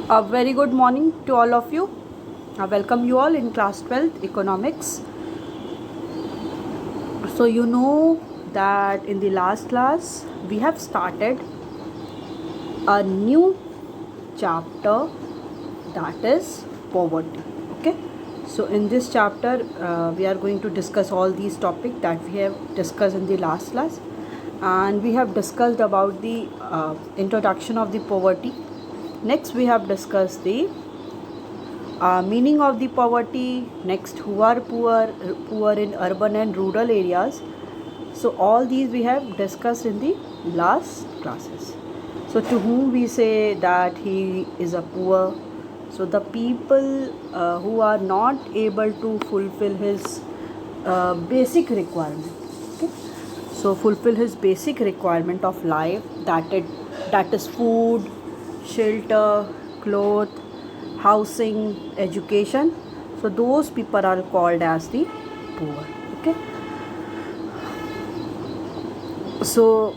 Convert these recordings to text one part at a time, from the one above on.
A very good morning to all of you. I welcome you all in class 12th economics. So you know that in the last class we have started a new chapter, that is poverty. Okay. So in this chapter we are going to discuss all these topics that we have discussed in the last class, and we have discussed about the introduction of the poverty. Next we have discussed the meaning of the poverty. Next, who are poor in urban and rural areas. So all these we have discussed in the last classes. So to whom we say that he is a poor, so the people who are not able to fulfill his basic requirement. Okay? So fulfill his basic requirement of life, that is food, shelter, clothes, housing, education. So those people are called as the poor. Okay. So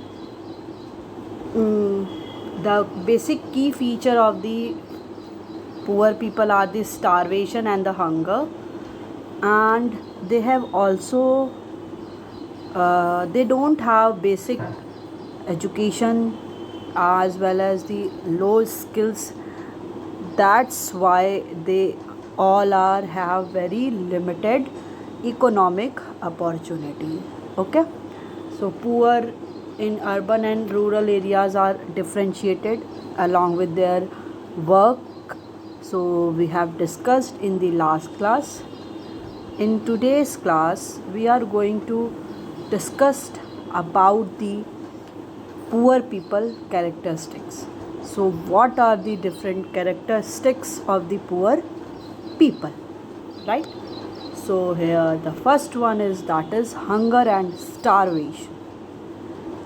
the basic key feature of the poor people are the starvation and the hunger, and they have also they don't have basic education as well as the low skills. That's why they all are have very limited economic opportunity. Okay. So poor in urban and rural areas are differentiated along with their work. So we have discussed in the last class. In today's class we are going to discuss about the poor people characteristics. So what are the different characteristics of the poor people, right? So here the first one is, that is hunger and starvation.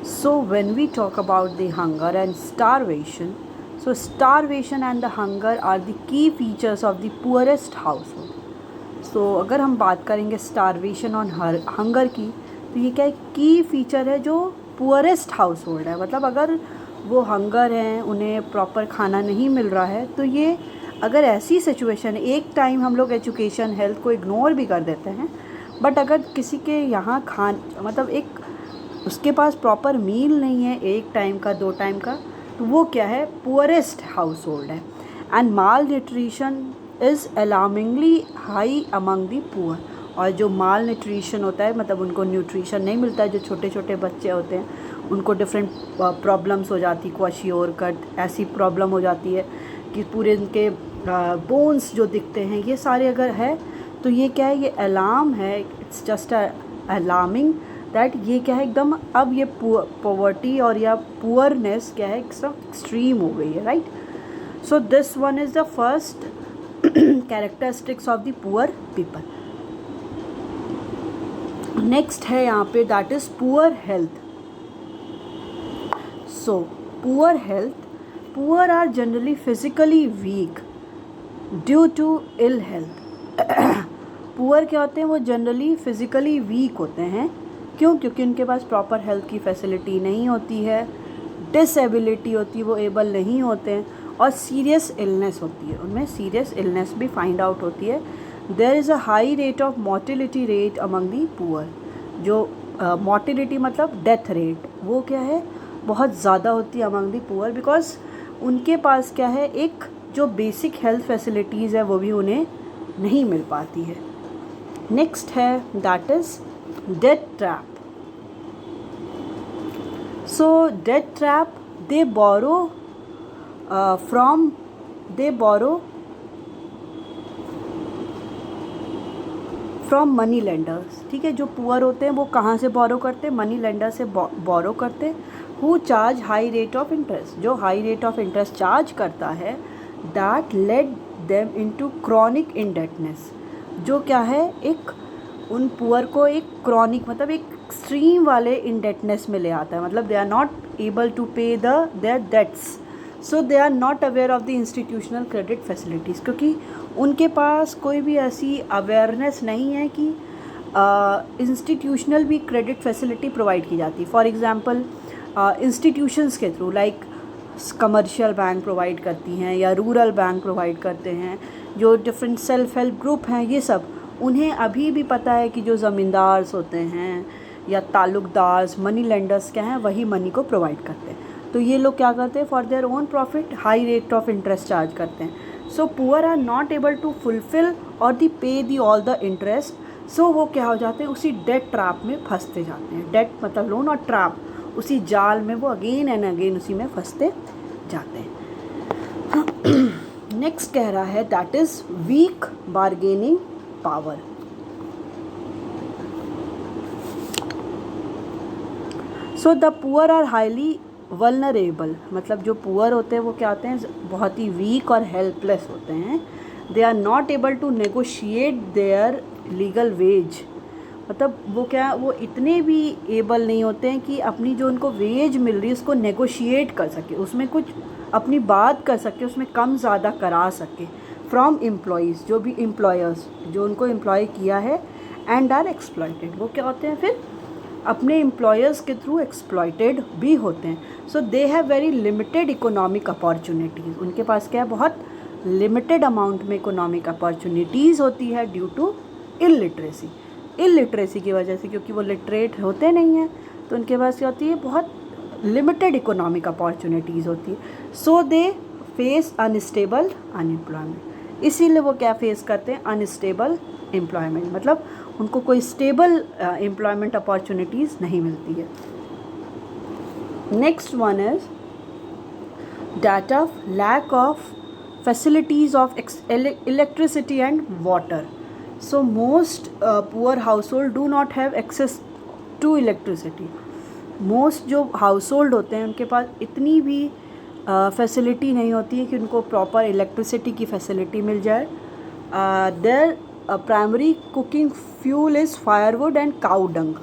So when we talk about the hunger and starvation, so starvation and the hunger are the key features of the poorest household. So अगर हम बात करेंगे starvation और hunger की, तो ये क्या की फीचर है जो पुअरेस्ट हाउस होल्ड है. मतलब अगर वो हंगर हैं, उन्हें प्रॉपर खाना नहीं मिल रहा है, तो ये अगर ऐसी सिचुएशन, एक टाइम हम लोग एजुकेशन हेल्थ को इग्नोर भी कर देते हैं, बट अगर किसी के यहाँ मतलब एक उसके पास प्रॉपर मील नहीं है, एक टाइम का 2 टाइम का, तो वो क्या है, पुअरेस्ट हाउस होल्ड है. And mall nutrition is alarmingly high among the poor. और जो माल न्यूट्रिशन होता है, मतलब उनको न्यूट्रिशन नहीं मिलता है, जो छोटे छोटे बच्चे होते हैं उनको डिफरेंट प्रॉब्लम्स हो जाती, क्वाशियोर ऐसी प्रॉब्लम हो जाती है कि पूरे उनके बोन्स जो दिखते हैं, ये सारे अगर है तो ये क्या है, ये अलार्म है. इट्स जस्ट अलार्मिंग दैट ये क्या है, एकदम अब ये पॉवर्टी और या पुअरनेस क्या है, एकदम एक्सट्रीम हो गई है, right. So this one is the first characteristics of the poor people. Next है यहाँ पे, that is poor health. So poor health, poor are generally physically weak due to ill health. Poor क्या होते हैं, वो जनरली फिजिकली वीक होते हैं. क्यों? क्योंकि उनके पास प्रॉपर हेल्थ की फैसिलिटी नहीं होती है, डिसेबिलिटी होती है, वो एबल नहीं होते हैं, और सीरियस इलनेस होती है, उनमें सीरियस इलनेस भी फाइंड आउट होती है. There is a high rate of mortality rate among the poor. जो मोर्टिलिटी मतलब डेथ रेट, वो क्या है, बहुत ज़्यादा होती है अमंग दी पुअर, बिकॉज उनके पास क्या है, एक जो बेसिक हेल्थ फैसिलिटीज़ है वो भी उन्हें नहीं मिल पाती है. नेक्स्ट है, that is death trap. So death trap, they borrow from money lenders. ठीक है, जो पुअर होते हैं वो कहाँ से बोरो करते हैं, मनी लेंडर से बोरो करते हैं. Who charge high rate of interest, जो high rate of interest charge करता है, that led them into chronic indebtedness. जो क्या है, एक उन पुअर को एक क्रॉनिक मतलब एक एक्सट्रीम वाले इंडेटनेस में ले आता है. मतलब they are not able to pay their debts. So they are not aware of the institutional credit facilities, क्योंकि उनके पास कोई भी ऐसी अवेयरनेस नहीं है कि इंस्टीट्यूशनल भी क्रेडिट फैसिलिटी प्रोवाइड की जाती. फॉर एग्ज़ाम्पल इंस्टीट्यूशंस के through, like commercial bank provide करती हैं या रूरल बैंक प्रोवाइड करते हैं, जो डिफरेंट सेल्फ हेल्प ग्रुप हैं, ये सब उन्हें अभी भी पता है कि जो ज़मींदार्स होते हैं या ताल्लुकदार्स, मनी लेंडर्स क्या हैं, वही मनी को प्रोवाइड करते हैं। तो ये लोग क्या करते हैं, for their own profit high rate of interest charge करते हैं। So poor are not able to fulfil और the pay the all the interest. So वो क्या हो जाते हैं, उसी डेट ट्रैप में फंसते जाते हैं। डेट मतलब लोन और ट्रैप, उसी जाल में वो अगेन एंड अगेन उसी में फंसते जाते हैं। नेक्स्ट कह रहा है that is weak bargaining power. So the poor are highly vulnerable, मतलब जो पुअर होते हैं वो क्या होते हैं, बहुत ही वीक और हेल्पलेस होते हैं। They are not able to negotiate their legal wage, मतलब वो क्या, वो इतने भी एबल नहीं होते हैं कि अपनी जो उनको वेज मिल रही है उसको नेगोशिएट कर सके, उसमें कुछ अपनी बात कर सके, उसमें कम ज़्यादा करा सके फ्रॉम एम्प्लॉयज़, जो भी एम्प्लॉयर्स जो उनको एम्प्लॉय किया है, एंड आर एक्सप्लॉयटेड, वो क्या होते हैं फिर अपने एम्प्लॉयर्स के थ्रू एक्सप्लॉयटेड भी होते हैं। So they have very limited economic opportunities, उनके पास क्या है, बहुत लिमिटेड अमाउंट में इकोनॉमिक अपॉर्चुनिटीज़ होती है ड्यू टू इलिटरेसी, इलिटरेसी की वजह से, क्योंकि वो लिटरेट होते नहीं हैं तो उनके पास क्या होती है, बहुत लिमिटेड इकोनॉमिक अपॉर्चुनिटीज़ होती है। So they face unstable unemployment, इसीलिए वो क्या फेस करते हैं, अनस्टेबल एम्प्लॉयमेंट, मतलब उनको कोई स्टेबल एम्प्लॉयमेंट अपॉर्चुनिटीज़ नहीं मिलती है। Next one is that of lack of facilities of electricity and water. So most poor household do not have access to electricity. Most जो household होते हैं उनके पास इतनी भी फैसिलिटी नहीं होती है कि उनको प्रॉपर इलेक्ट्रिसिटी की फैसिलिटी मिल जाए। Their primary cooking fuel is firewood and cow dung,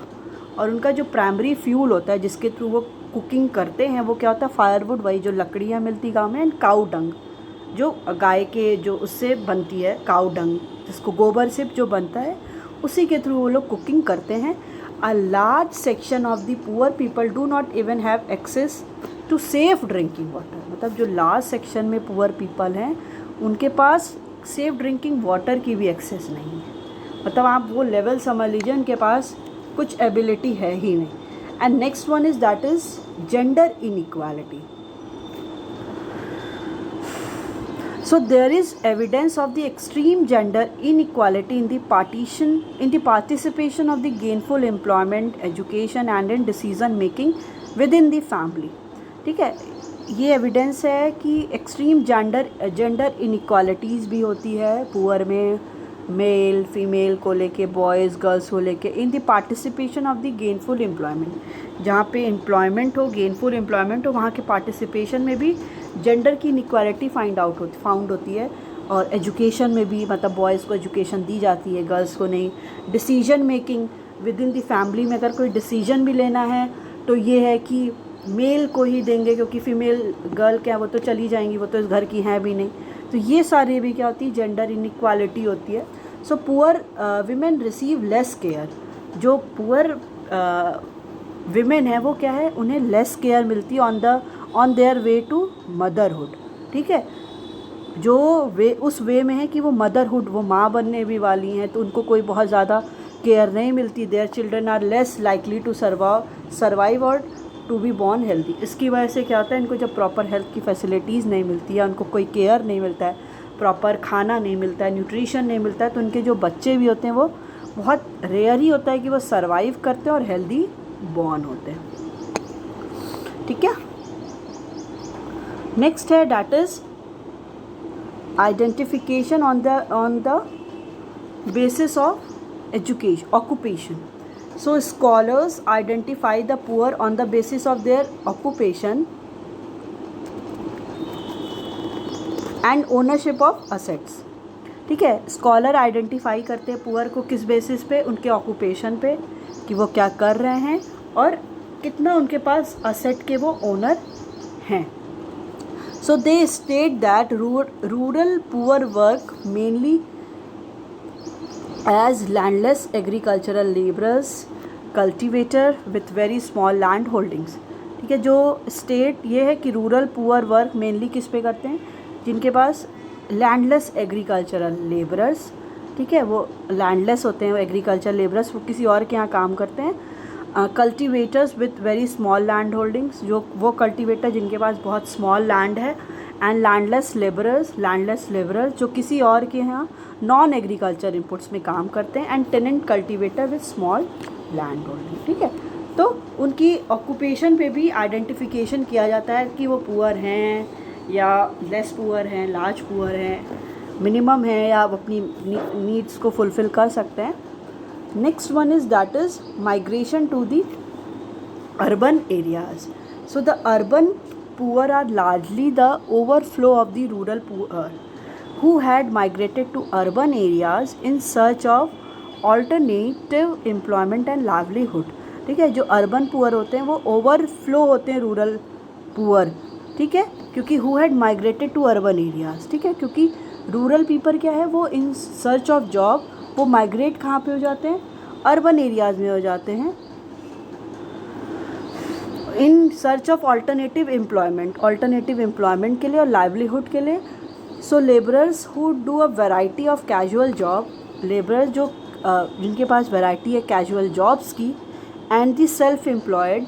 और उनका जो प्राइमरी फ्यूल होता है जिसके थ्रू वो कुकिंग करते हैं वो क्या होता है, फायरवुड, वही जो लकड़ियाँ मिलती गाँव में, एंड काऊ डंग जो गाय के जो उससे बनती है, काऊ डंग जिसको गोबर से जो बनता है, उसी के थ्रू वो लोग कुकिंग करते हैं। A large section of the poor people do not even have access to safe drinking water, मतलब जो लार्ज सेक्शन में पुअर पीपल हैं उनके पास सेफ ड्रिंकिंग वाटर की भी एक्सेस नहीं है, मतलब आप वो लेवल समझ लीजिए उनके पास कुछ एबिलिटी है ही नहीं। And next one is that is gender inequality. So there is evidence of the extreme gender inequality in the participation of the gainful employment, education and in decision making within the family। ठीक है, ये evidence है कि extreme gender inequalities भी होती है poor में, male female को लेके, बॉयज़ गर्ल्स को लेके, in the participation of the gainful employment, जहाँ पे एम्प्लॉयमेंट हो, गेनफुल एम्प्लॉयमेंट हो, वहाँ के पार्टिसिपेशन में भी जेंडर की इनइक्वालिटी फाउंड होती है। और एजुकेशन में भी, मतलब बॉयज़ को एजुकेशन दी जाती है, गर्ल्स को नहीं। Decision making with in the family में अगर कोई डिसीजन भी लेना है तो ये है कि मेल को ही देंगे, क्योंकि फीमेल गर्ल क्या वो तो चली जाएंगी, वो तो इस घर की हैं भी नहीं। तो ये सारी भी क्या होती है, जेंडर इनइक्वालिटी होती है। So poor women receive less care, जो पुअर विमेन है वो क्या है, उन्हें लेस केयर मिलती है on their way to motherhood. ठीक है, जो वे उस वे में है कि वो मदरहुड, वो माँ बनने भी वाली हैं, तो उनको कोई बहुत ज़्यादा केयर नहीं मिलती। Their children are less likely to survive और टू बी बॉर्न हेल्दी। इसकी वजह से क्या होता है, इनको जब प्रॉपर हेल्थ की फैसिलिटीज़ नहीं मिलती है, उनको कोई केयर नहीं मिलता है, प्रॉपर खाना नहीं मिलता है, न्यूट्रिशन नहीं मिलता है, तो उनके जो बच्चे भी होते हैं वो बहुत रेयर ही होता है कि वो सर्वाइव करते हैं और हेल्दी बॉर्न होते हैं। ठीक है, नेक्स्ट है that is identification on the basis of education occupation. So scholars identify the poor on the basis of their occupation and ownership of assets. ठीक है, स्कॉलर आइडेंटिफाई करते हैं पुअर को किस बेसिस पे, उनके ऑक्यूपेशन पे, कि वो क्या कर रहे हैं और कितना उनके पास असेट के वो ओनर हैं। So they state that rural poor work mainly as landless agricultural laborers, cultivator with very small land holdings. ठीक ठीक है। जो स्टेट ये है कि रूरल पुअर वर्क मेनली किस पे करते हैं, जिनके पास लैंडलेस एग्रीकल्चरल लेबरर्स, ठीक है, वो लैंडलेस होते हैं, वो एग्रीकल्चर लेबरर्स, वो किसी और के यहाँ काम करते हैं। Cultivators with very small land holdings, जो वो कल्टिवेटर जिनके पास बहुत स्मॉल लैंड है। एंड लैंडलेस लेबरर्स जो किसी और के यहाँ नॉन एग्रीकल्चर इनपुट्स में काम करते हैं। And tenant cultivator with small land holding, ठीक है। तो उनकी ऑक्यूपेशन पे भी आइडेंटिफिकेशन किया जाता है कि वो पुअर हैं या लेस पुअर हैं, लार्ज पुअर हैं, मिनिमम है या अपनी नीड्स को फुलफ़िल कर सकते हैं। Next one is that is migration to the urban areas. So the urban poor are largely the overflow of the rural poor who had migrated to urban areas in search of alternative employment and livelihood. ठीक है, जो urban poor होते हैं वो overflow होते हैं rural poor, ठीक है, क्योंकि who had migrated to urban areas, ठीक है, क्योंकि रूरल पीपल क्या है, वो इन सर्च ऑफ जॉब वो माइग्रेट कहाँ पे हो जाते हैं, अर्बन एरियाज़ में हो जाते हैं, in search of alternative employment के लिए और लाइवलीहुड के लिए. So labourers who do a variety of casual job, labourers जो जिनके पास वैरायटी है कैजुअल जॉब्स की, एंड दी सेल्फ एम्प्लॉयड,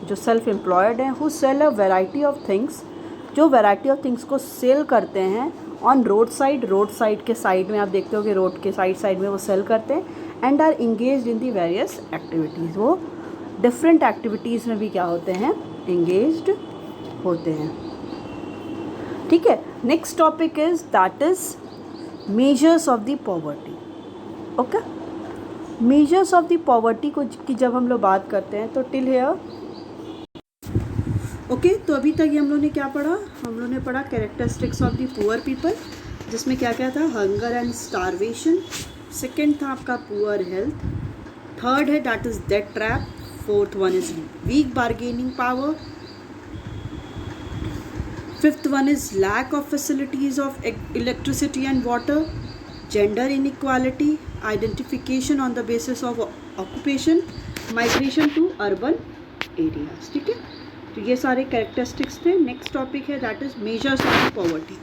जो सेल्फ एम्प्लॉयड हैं, who sell a variety of things, जो वैरायटी ऑफ थिंग्स को सेल करते हैं ऑन रोड साइड के साइड में आप देखते हो कि रोड के साइड में वो सेल करते हैं, and are engaged in the various activities, वो डिफरेंट एक्टिविटीज़ में भी क्या होते हैं, इंगेज्ड होते हैं. ठीक है. Next topic is that is measures of the poverty. Okay, measures of the poverty को की जब हम लोग बात करते हैं तो टिल हेयर ओके. तो अभी तक ये हम लोग ने क्या पढ़ा, हम लोग ने पढ़ा characteristics of the poor people, जिसमें क्या क्या था, हंगर एंड स्टारवेशन. सेकेंड था आपका पुअर हेल्थ. थर्ड है that is debt trap. Fourth one is weak bargaining power. Fifth one is lack of facilities of electricity and water. Gender inequality. Identification on the basis of occupation. Migration to urban areas. ठीक है, तो ये सारे characteristics थे. Next topic है that is measures of poverty.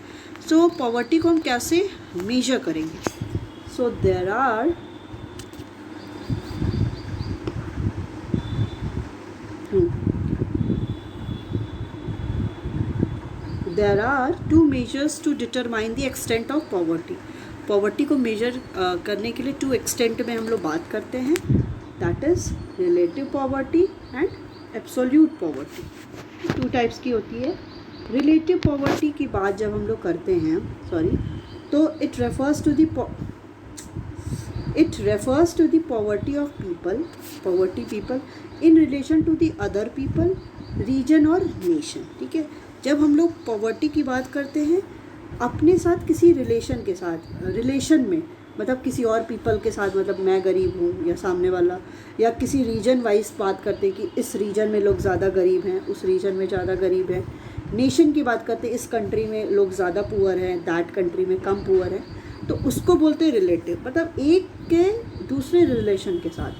So poverty को हम कैसे मेजर करेंगे. So there are two measures to determine the extent of poverty. Poverty को मेजर करने के लिए टू एक्सटेंट में हम लोग बात करते हैं, that is relative poverty and absolute poverty. Two types की होती है. रिलेटिव पॉवर्टी की बात जब हम लोग करते हैं, तो it refers to the poverty of people in relation to the other people, region और नेशन. ठीक है, जब हम लोग पॉवर्टी की बात करते हैं अपने साथ किसी रिलेशन में, मतलब किसी और पीपल के साथ, मतलब मैं गरीब हूँ या सामने वाला, या किसी रीजन वाइज बात करते हैं कि इस रीजन में लोग ज़्यादा गरीब हैं, उस रीजन में ज़्यादा गरीब हैं. नेशन की बात करते हैं, इस कंट्री में लोग ज़्यादा पुअर हैं, दैट कंट्री में कम पुअर हैं, तो उसको बोलते हैं रिलेटिव, मतलब एक के दूसरे रिलेशन के साथ.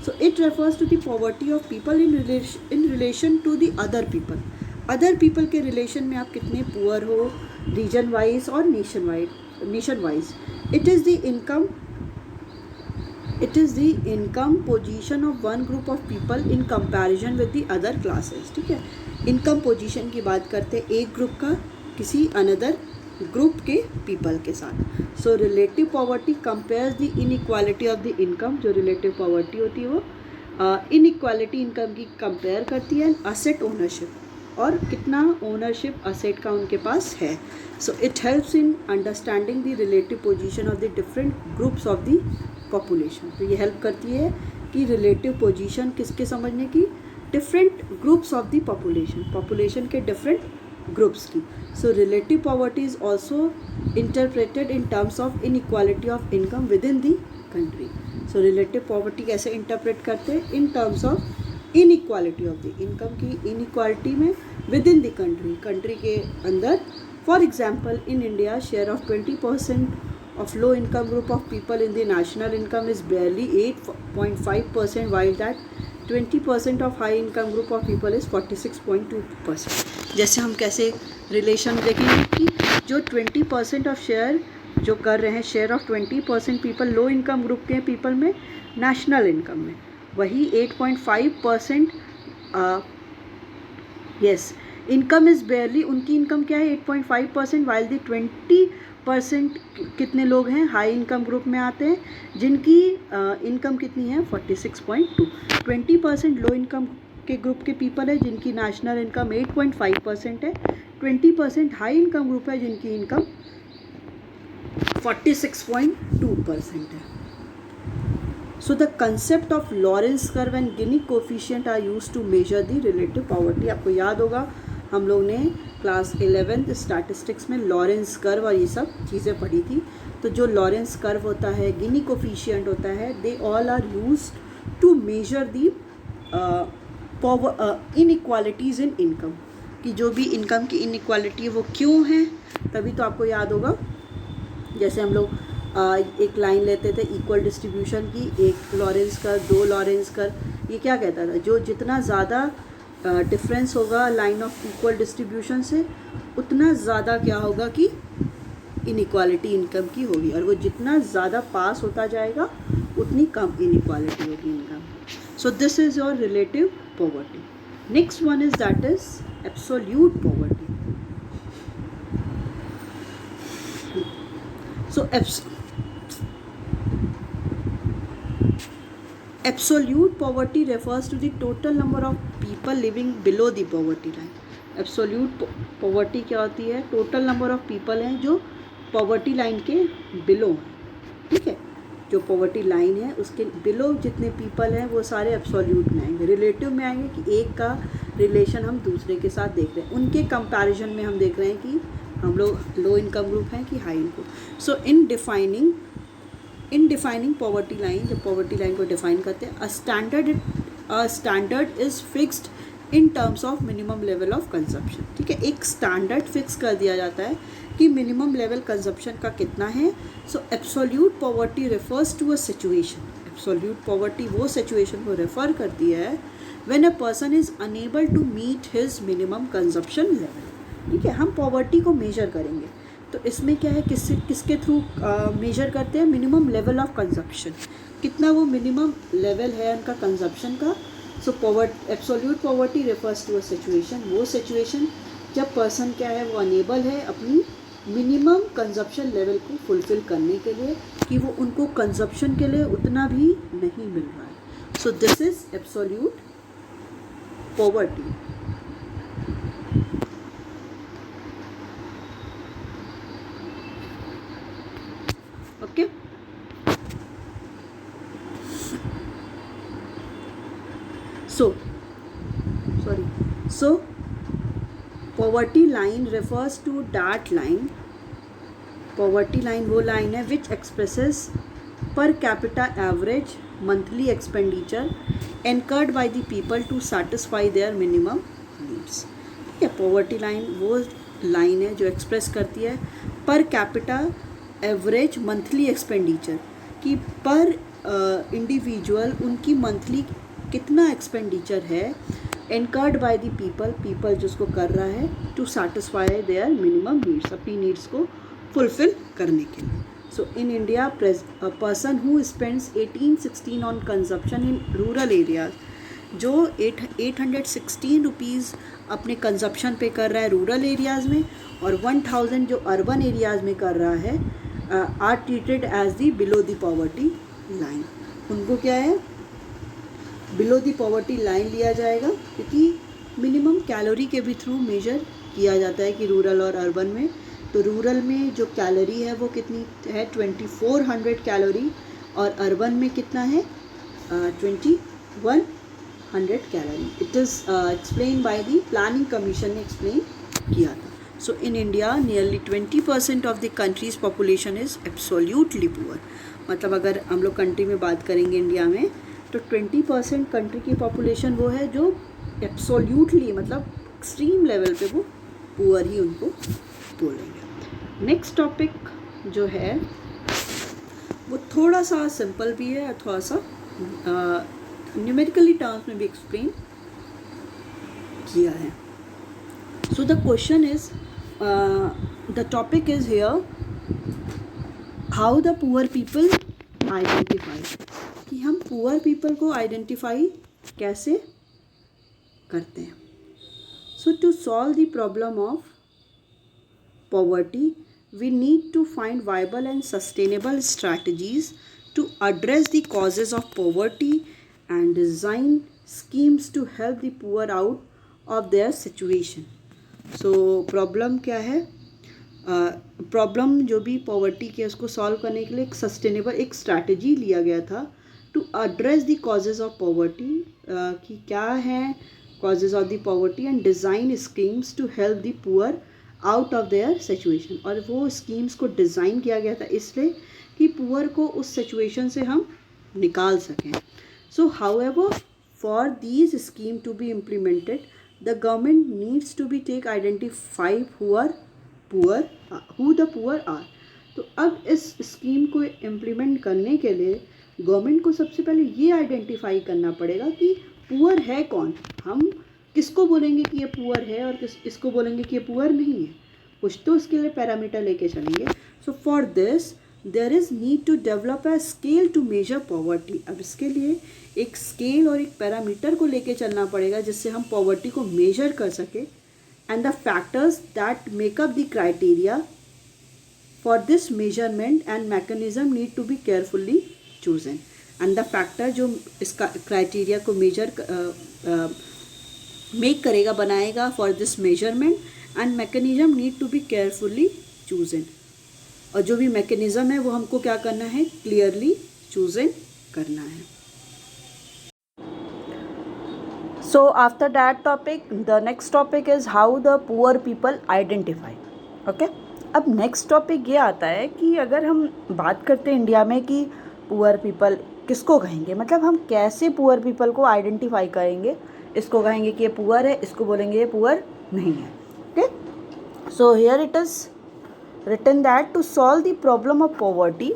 So it refers to the poverty of people in relation to the other people के रिलेशन में आप कितने पुअर हो, रीजन वाइज और nation wise. It is the income position of one group of people in comparison with the other classes. ठीक है, income position की बात करते हैं एक ग्रुप का किसी अनदर ग्रुप के पीपल के साथ. So relative poverty compares the inequality of the income. जो रिलेटिव पॉवर्टी होती है वो इनइक्वालिटी इनकम की कंपेयर करती है. असेट ओनरशिप, और कितना ओनरशिप असेट का उनके पास है. So it helps in understanding the relative position of the different groups of the population. तो ये हेल्प करती है कि रिलेटिव पोजीशन किसके समझने की, different groups of the population के डिफरेंट ग्रुप्स की. So relative poverty is also interpreted in terms of inequality of income with in the country. So relative poverty कैसे इंटरप्रेट करते हैं, in terms of inequality of the income की inequality में with in the country के अंदर. For example in India share of 20% of low income group of people in the national income is barely 8.5%, while that 20% of high income group of people is 46.2%। जैसे हम कैसे relation देखेंगे कि जो 20% of share जो कर रहे हैं, share of 20% people low income group के पीपल में नेशनल इनकम में, वही 8.5% यस इनकम इज़ बेयरली, उनकी इनकम क्या है 8.5%, वाइल दी 20% कितने लोग हैं हाई इनकम ग्रुप में आते हैं जिनकी इनकम कितनी है 46.2। 20% लो इनकम के ग्रुप के पीपल है जिनकी नेशनल इनकम 8.5% है। 20% हाई इनकम ग्रुप है जिनकी इनकम 46.2% है। So the concept of Lorentz curve and Gini coefficient are used to measure the relative poverty। आपको याद होगा हम लोग ने क्लास 11th स्टैटिस्टिक्स में लॉरेंस कर्व और ये सब चीज़ें पढ़ी थी। तो जो लॉरेंस कर्व होता है, गिनी कोफिशिएंट होता है, they all are used to measure the inequalities in income, कि जो भी इनकम की इनइक्वालिटी है वो क्यों है। तभी तो आपको याद होगा जैसे हम लोग एक लाइन लेते थे इक्वल डिस्ट्रीब्यूशन की, एक लॉरेंस कर्व, दो लॉरेंस कर्व, ये क्या कहता था, जो जितना ज़्यादा डिफरेंस होगा लाइन ऑफ इक्वल डिस्ट्रीब्यूशन से उतना ज़्यादा क्या होगा कि इनइक्वालिटी इनकम की होगी, और वो जितना ज़्यादा पास होता जाएगा उतनी कम इनइक्वालिटी होगी income. So this is your relative poverty. Next one is that is absolute poverty. So absolute poverty refers to the total number of people living below the poverty line। absolute poverty क्या होती है, total number of people हैं जो poverty line के below हैं, ठीक है, जो poverty line है उसके below जितने people हैं वो सारे absolute में आएंगे। relative में आएंगे कि एक का relation हम दूसरे के साथ देख रहे हैं, उनके comparison में हम देख रहे हैं कि हम लोग लो इनकम ग्रुप हैं कि हाई इनकम। सो इन डिफाइनिंग पॉवर्टी लाइन, जब पॉवर्टी लाइन को डिफाइन करते हैं, a standard is fixed in terms of minimum level of consumption. ठीक है, एक स्टैंडर्ड फिक्स कर दिया जाता है कि मिनिमम लेवल कंजप्शन का कितना है। So absolute poverty refers to a situation, absolute poverty वो सिचुएशन को रेफर करती है when a person is unable to meet his minimum consumption level. ठीक है, हम पॉवर्टी को मेजर करेंगे तो इसमें क्या है, किसके थ्रू मेजर करते हैं, मिनिमम लेवल ऑफ कंजप्शन, कितना वो मिनिमम लेवल है उनका कंजप्शन का। So absolute poverty refers to a situation, वो सिचुएशन जब पर्सन क्या है वो अनेबल है अपनी मिनिमम कंजप्शन लेवल को फुलफिल करने के लिए, कि वो उनको कंजप्शन के लिए उतना भी नहीं मिल रहा है। So this is absolute poverty. Okay, so poverty line refers to that line, poverty line वो line है which expresses per capita average monthly expenditure incurred by the people to satisfy their minimum needs। ठीक है, poverty line वो line है जो express करती है per capita average monthly expenditure, कि पर इंडिविजुअल उनकी मंथली कितना एक्सपेंडिचर है इनकर्ड बाय द पीपल जिसको कर रहा है to satisfy their minimum needs, अपनी नीड्स को फुलफिल करने के लिए। So in India a person who spends 1816 on consumption in rural areas, जो 816 रुपीज़ अपने कंजप्शन पे कर रहा है रूरल एरियाज़ में, और 1000 जो अर्बन एरियाज़ में कर रहा है, are treated as the below the poverty line. उनको क्या है, बिलो दी पॉवर्टी लाइन लिया जाएगा, क्योंकि मिनिमम कैलोरी के भी थ्रू मेजर किया जाता है कि रूरल और अर्बन में। तो रूरल में जो कैलोरी है वो कितनी है 2400 कैलोरी, और अर्बन में कितना है 2100 calorie. It is explain by the planning commission ने एक्सप्लेन किया था। So in India nearly 20% of the country's population is absolutely poor. मतलब अगर हम लोग कंट्री में बात करेंगे इंडिया में, तो 20% कंट्री की पॉपुलेशन वो है जो एब्सोल्यूटली मतलब एक्सट्रीम लेवल पे वो पुअर ही उनको बोलेंगे। नेक्स्ट टॉपिक जो है वो थोड़ा सा सिंपल भी है और थोड़ा सा न्यूमेरिकली टर्म्स में भी एक्सप्लेन किया है. So the question is, the topic is here, how the poor people identify, कि हम पुअर पीपल को आइडेंटिफाई कैसे करते हैं. So to solve the problem of poverty we need to find viable and sustainable strategies to address the causes of poverty and design schemes to help the poor out of their situation. So problem क्या है? Problem जो भी poverty के उसको solve करने के लिए एक सस्टेनेबल एक स्ट्रैटेजी लिया गया था to address the causes of poverty, कि क्या है causes of the poverty, and design schemes to help the poor out of their situation. और वो स्कीम्स को डिज़ाइन किया गया था इसलिए कि पुअर को उस सिचुएशन से हम निकाल सकें. So however for these scheme to be implemented the government needs to be take identify who the poor are. तो अब इस स्कीम को इम्प्लीमेंट करने के लिए गवर्नमेंट को सबसे पहले ये आइडेंटिफाई करना पड़ेगा कि पुअर है कौन. हम किसको बोलेंगे कि ये पुअर है और इसको बोलेंगे कि ये पुअर नहीं है, कुछ तो उसके लिए पैरामीटर लेके चलेंगे. So for this there is need to develop a scale to measure poverty. अब इसके लिए एक स्केल और एक पैरामीटर को लेके चलना पड़ेगा जिससे हम पॉवर्टी को मेजर कर सके. And the factors that make up the criteria for this measurement and mechanism need to be carefully chosen. And the factor जो इसका क्राइटेरिया को मेजर मेक करेगा, बनाएगा for this measurement and mechanism need to be carefully chosen. और जो भी mechanism है वो हमको क्या करना है, क्लियरली चूजन करना है. So after that topic the next topic is how the poor people identify. Okay, अब नेक्स्ट टॉपिक ये आता है कि अगर हम बात करते हैं इंडिया में कि पुअर पीपल किसको कहेंगे, मतलब हम कैसे पुअर पीपल को आइडेंटिफाई करेंगे. इसको कहेंगे कि ये पुअर है, इसको बोलेंगे ये पुअर नहीं है. Okay, so here it is written that to solve the problem of poverty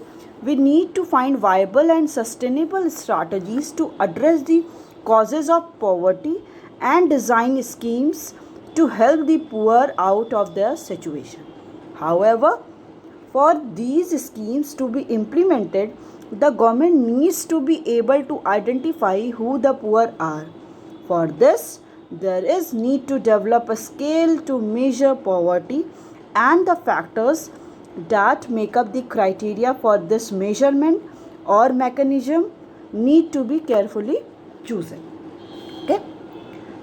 we need to find viable and sustainable strategies to address the causes of poverty and design schemes to help the poor out of their situation. However, for these schemes to be implemented, the government needs to be able to identify who the poor are. For this, there is need to develop a scale to measure poverty and the factors that make up the criteria for this measurement or mechanism need to be carefully chosen. Okay?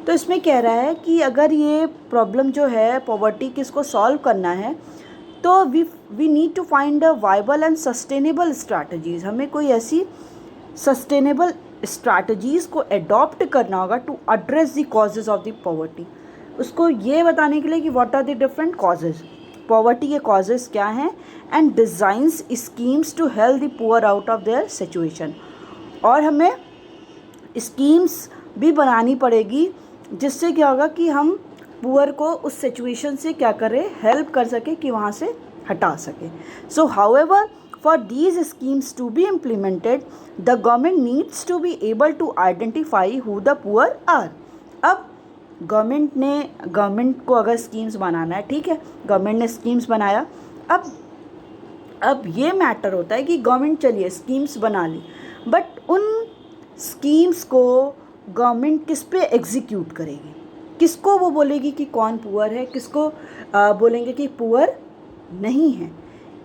तो इसमें कह रहा है कि अगर ये problem जो है पॉवर्टी की इसको सॉल्व करना है तो we need to find a viable and sustainable strategies. हमें कोई ऐसी सस्टेनेबल स्ट्रैटेजीज़ को एडॉप्ट करना होगा to address the causes of the poverty. उसको ये बताने के लिए कि what are the different causes, poverty के कॉजेज़ क्या हैं, and designs schemes to help the poor out of their situation. और हमें स्कीम्स भी बनानी पड़ेगी जिससे क्या होगा कि हम पुअर को उस सिचुएशन से क्या करें, हेल्प कर सके, कि वहाँ से हटा सके. So however for these schemes to be implemented the government needs to be able to identify who the poor are. अब गवर्नमेंट को अगर स्कीम्स बनाना है, ठीक है, गवर्नमेंट ने स्कीम्स बनाया. अब ये मैटर होता है कि गवर्नमेंट चलिए स्कीम्स बना ली, बट उन स्कीम्स को गवर्नमेंट किस पे एग्जीक्यूट करेगी, किसको वो बोलेगी कि कौन पुअर है, किसको बोलेंगे कि पुअर नहीं है.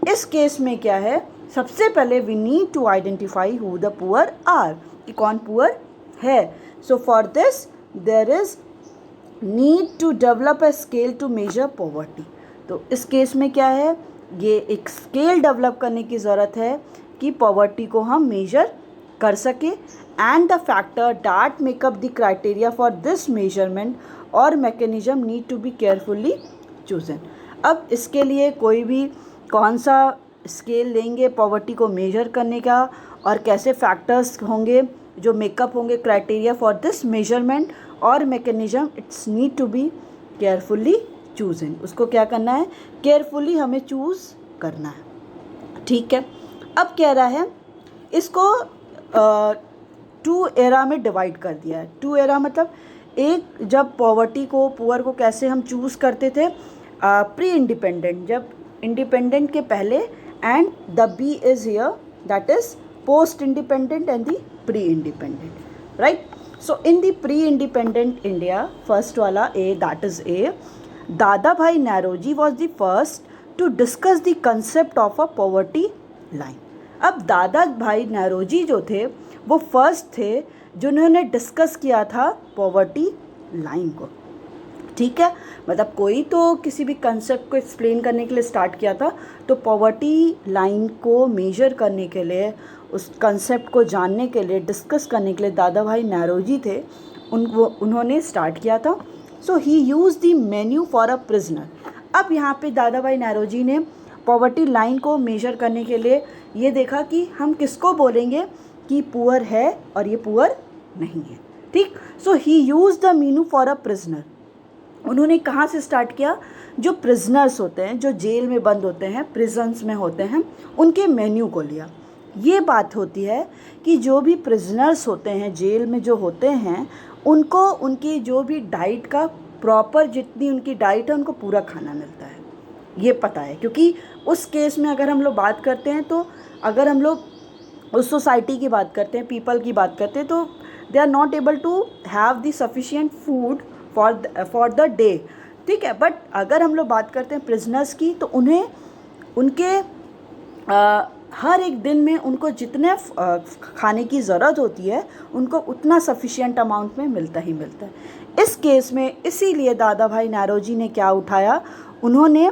इस केस में क्या है, सबसे पहले we need to identify who the poor are, कि कौन पुअर है. So for this there is need to develop a scale to measure poverty. तो इस केस में क्या है, ये एक स्केल डेवलप करने की ज़रूरत है कि पॉवर्टी को हम मेजर कर सके. And the factor that make up the criteria for this measurement और mechanism need to be carefully chosen. अब इसके लिए कोई भी कौन सा स्केल लेंगे पॉवर्टी को मेजर करने का, और कैसे फैक्टर्स होंगे जो मेकअप होंगे क्राइटेरिया फॉर दिस मेजरमेंट और mechanism, it's need to be carefully chosen. उसको क्या करना है, केयरफुली हमें चूज़ करना है. ठीक है, अब कह रहा है इसको 2 एरा में डिवाइड कर दिया है। 2 एरा मतलब एक जब पॉवर्टी को, पुअर को कैसे हम चूज़ करते थे, प्री इंडिपेंडेंट, जब इंडिपेंडेंट के पहले, and the B is here, that is post independent and the pre independent, right. So in the pre independent India, first वाला A, that is A, Dadabhai Naoroji was the first to discuss the concept of a poverty line. अब Dadabhai Naoroji जो थे वो first थे जिन्होंने discuss किया था poverty line को, ठीक है। मतलब कोई तो किसी भी कंसेप्ट को एक्सप्लेन करने के लिए स्टार्ट किया था, तो पॉवर्टी लाइन को मेजर करने के लिए, उस कंसेप्ट को जानने के लिए, डिस्कस करने के लिए दादा भाई नौरोजी थे, उन्होंने स्टार्ट किया था। So he use the menu for a prisoner. अब यहाँ पे दादा भाई नौरोजी ने पॉवर्टी लाइन को मेजर करने के लिए ये देखा कि हम किसको बोलेंगे कि पुअर है और ये पुअर नहीं है, ठीक। So he use the menu for a prisoner. उन्होंने कहाँ से स्टार्ट किया, जो प्रिजनर्स होते हैं, जो जेल में बंद होते हैं, प्रिजन्स में होते हैं, उनके मेन्यू को लिया। ये बात होती है कि जो भी प्रिजनर्स होते हैं, जेल में जो होते हैं, उनको उनकी जो भी डाइट का प्रॉपर, जितनी उनकी डाइट है, उनको पूरा खाना मिलता है, ये पता है। क्योंकि उस केस में अगर हम लोग बात करते हैं, तो अगर हम लोग उस सोसाइटी की बात करते हैं, पीपल की बात करते हैं, तो they are not able to have the sufficient food for the day, ठीक है। बट अगर हम लोग बात करते हैं प्रिजनर्स की, तो उन्हें उनके हर एक दिन में उनको जितने खाने की ज़रूरत होती है, उनको उतना सफिशिएंट अमाउंट में मिलता ही मिलता है। इस केस में इसीलिए दादा भाई नौरोजी ने क्या उठाया, उन्होंने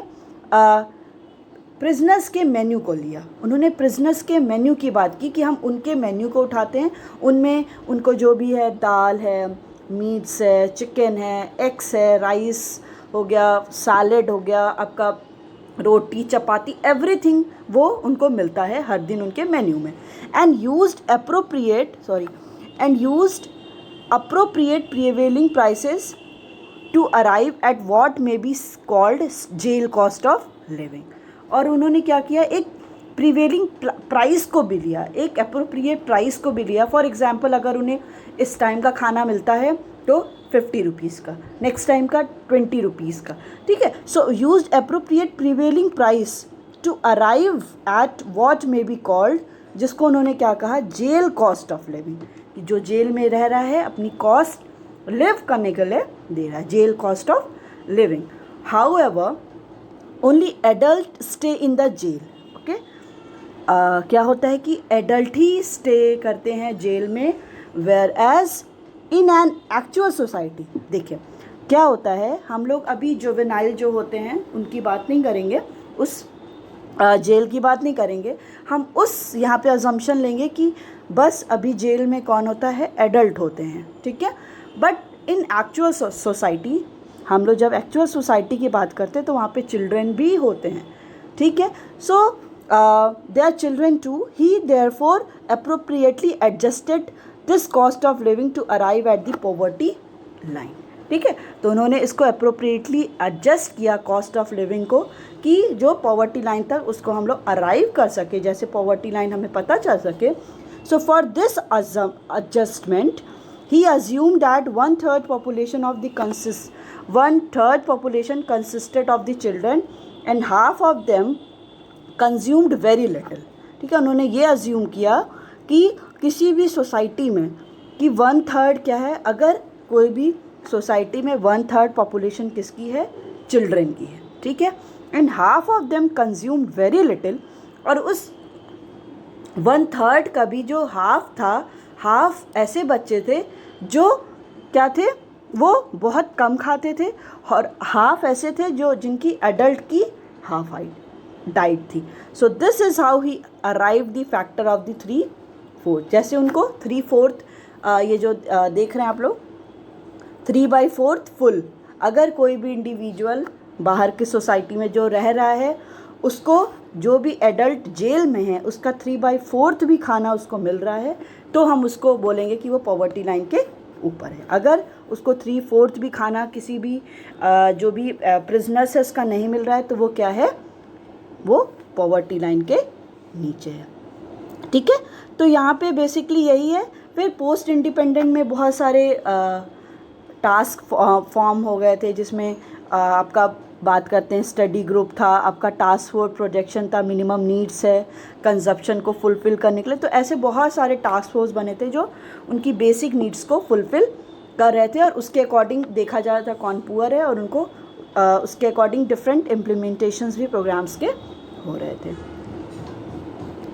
प्रिजनर्स के मेन्यू को लिया। उन्होंने प्रिजनर्स के मेन्यू की बात की कि हम उनके मेन्यू को उठाते हैं, उनमें उनको जो भी है, दाल है, मीट्स है, चिकन है, एग्स है, राइस हो गया, सैलेड हो गया, आपका रोटी, चपाती, एवरीथिंग वो उनको मिलता है हर दिन उनके मेन्यू में। And used appropriate prevailing prices to arrive at what may be called jail cost of living। और उन्होंने क्या किया, एक प्रिवेलिंग प्राइस को भी लिया, एक अप्रोप्रिएट प्राइस को भी लिया। फॉर एग्जांपल, अगर उन्हें इस टाइम का खाना मिलता है तो 50 रुपीज़ का, नेक्स्ट टाइम का 20 रुपीज़ का, ठीक है। So used appropriate prevailing price to arrive at what may be called, जिसको उन्होंने क्या कहा, जेल कॉस्ट ऑफ लिविंग, कि जो जेल में रह रहा है अपनी कॉस्ट लिव करने के लिए दे रहा है, jail cost of living. However only adult stay in the jail, okay. क्या होता है कि एडल्ट ही स्टे करते हैं जेल में, where as in an actual society. देखिए क्या होता है, हम लोग अभी जुवेनाइल जो होते हैं उनकी बात नहीं करेंगे, उस जेल की बात नहीं करेंगे, हम उस यहाँ पे अजम्पशन लेंगे कि बस अभी जेल में कौन होता है, एडल्ट होते हैं, ठीक है। बट इन एक्चुअल सोसाइटी, हम लोग जब एक्चुअल सोसाइटी की बात करते हैं तो वहाँ पे चिल्ड्रन भी होते हैं, ठीक है। So they are children too, he therefore appropriately adjusted this cost of living to arrive at the poverty line, ठीक है। तो उन्होंने इसको अप्रोप्रिएटली एडजस्ट किया कॉस्ट ऑफ लिविंग को, कि जो पॉवर्टी लाइन तक उसको हम लोग अराइव कर सके, जैसे पॉवर्टी लाइन हमें पता चल सके। सो for this adjustment he assumed that 1/3 population consisted of the children and half of them consumed very little, ठीक है। उन्होंने ये अज्यूम किया कि किसी भी सोसाइटी में कि 1/3 क्या है, अगर कोई भी सोसाइटी में 1/3 पॉपुलेशन किसकी है, चिल्ड्रन की है, ठीक है। And half of them consumed very little, और उस 1/3 का भी जो हाफ था, हाफ ऐसे बच्चे थे जो क्या थे, वो बहुत कम खाते थे, और हाफ ऐसे थे जो जिनकी एडल्ट की हाफ डाइट थी। So this is how he arrive the factor of the 3/4। जैसे उनको 3/4 ये जो देख रहे हैं आप लोग, 3/4 फुल, अगर कोई भी इंडिविजुअल बाहर की सोसाइटी में जो रह रहा है, उसको जो भी एडल्ट जेल में है उसका 3/4 भी खाना उसको मिल रहा है, तो हम उसको बोलेंगे कि वो पॉवर्टी लाइन के ऊपर है। अगर उसको 3/4 भी खाना किसी भी जो भी प्रिजनर्स है उसका नहीं मिल रहा है, तो वो क्या है, वो पॉवर्टी लाइन के नीचे है, ठीक है। तो यहाँ पे बेसिकली यही है। फिर पोस्ट इंडिपेंडेंट में बहुत सारे टास्क फॉर्म हो गए थे, जिसमें आपका बात करते हैं स्टडी ग्रुप था, आपका टास्क फोर्स प्रोजेक्शन था, मिनिमम नीड्स है कंजप्शन को फुलफ़िल करने के लिए। तो ऐसे बहुत सारे टास्क फोर्स बने थे जो उनकी बेसिक नीड्स को फुलफ़िल कर रहे थे, और उसके अकॉर्डिंग देखा जा रहा था कौन पुअर है, और उनको उसके अकॉर्डिंग डिफरेंट इम्प्लीमेंटेशंस भी प्रोग्राम्स के हो रहे थे।